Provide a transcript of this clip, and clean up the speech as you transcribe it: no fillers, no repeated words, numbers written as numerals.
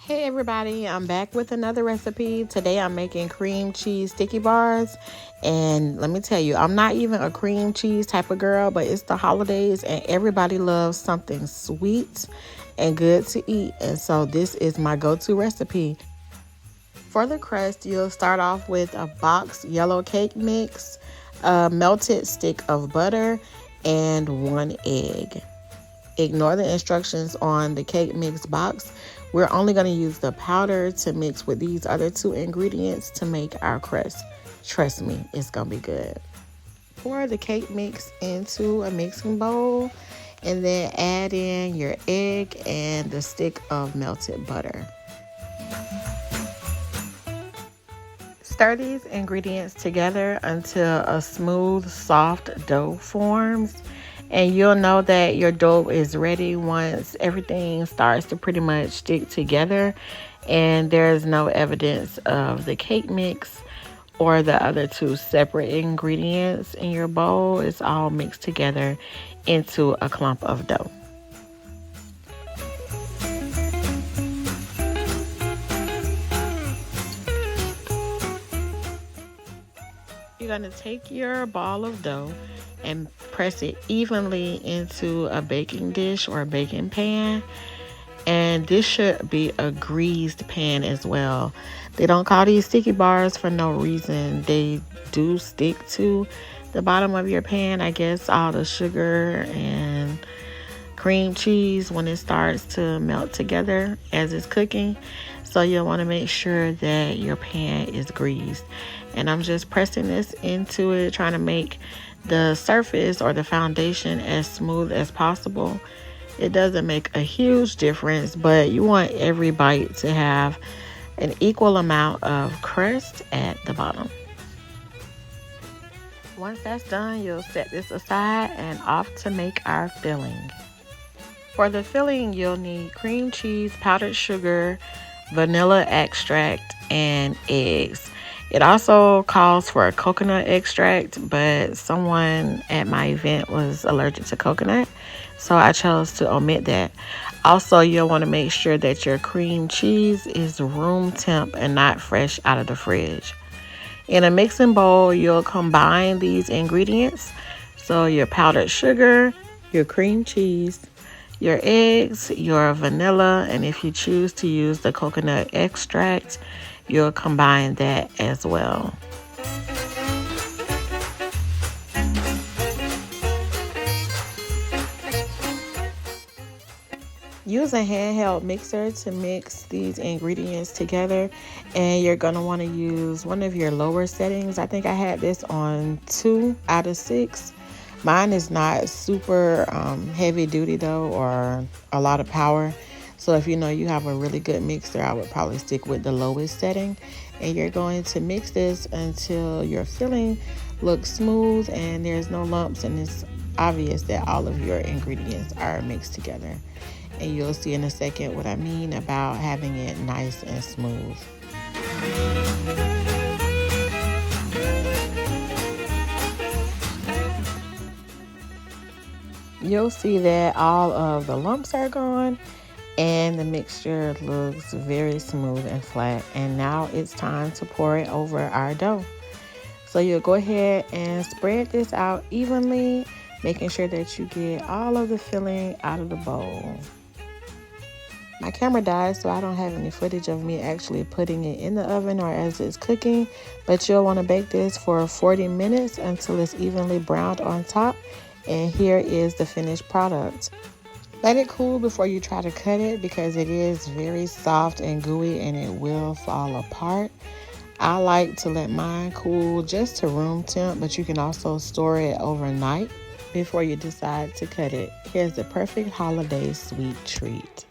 Hey everybody, I'm back with another recipe. Today I'm making cream cheese sticky bars. And let me tell you, I'm not even a cream cheese type of girl, but it's the holidays and everybody loves something sweet and good to eat. And so this is my go-to recipe. For the crust, you'll start off with a boxed yellow cake mix, a melted stick of butter, and 1 egg. Ignore the instructions on the cake mix box. We're only going to use the powder to mix with these other 2 ingredients to make our crust. Trust me, it's going to be good. Pour the cake mix into a mixing bowl and then add in your egg and the stick of melted butter. Stir these ingredients together until a smooth, soft dough forms. And you'll know that your dough is ready once everything starts to pretty much stick together and there's no evidence of the cake mix or the other 2 separate ingredients in your bowl. It's all mixed together into a clump of dough. You're going to take your ball of dough and press it evenly into a baking dish or a baking pan. And this should be a greased pan as well. They don't call these sticky bars for no reason. They do stick to the bottom of your pan. I guess all the sugar and cream cheese when it starts to melt together as it's cooking. So you'll want to make sure that your pan is greased. And I'm just pressing this into it, trying to make the surface or the foundation as smooth as possible. It doesn't make a huge difference, but you want every bite to have an equal amount of crust at the bottom. Once that's done, you'll set this aside and off to make our filling. For the filling, you'll need cream cheese, powdered sugar, vanilla extract, and eggs. It also calls for a coconut extract, but someone at my event was allergic to coconut, so I chose to omit that. Also, you'll want to make sure that your cream cheese is room temp and not fresh out of the fridge. In a mixing bowl, you'll combine these ingredients. So your powdered sugar, your cream cheese, your eggs, your vanilla, and if you choose to use the coconut extract, you'll combine that as well. Use a handheld mixer to mix these ingredients together, and you're going to want to use one of your lower settings. I think I had this on 2 out of 6. Mine is not super heavy duty though, or a lot of power. So if you know you have a really good mixer, I would probably stick with the lowest setting. And you're going to mix this until your filling looks smooth and there's no lumps, and it's obvious that all of your ingredients are mixed together. And you'll see in a second what I mean about having it nice and smooth. You'll see that all of the lumps are gone and the mixture looks very smooth and flat. And now it's time to pour it over our dough. So you'll go ahead and spread this out evenly, making sure that you get all of the filling out of the bowl. My camera died, so I don't have any footage of me actually putting it in the oven or as it's cooking, but you'll want to bake this for 40 minutes until it's evenly browned on top. And here is the finished product. Let it cool before you try to cut it because it is very soft and gooey and it will fall apart. I like to let mine cool just to room temp, but you can also store it overnight before you decide to cut it. Here's the perfect holiday sweet treat.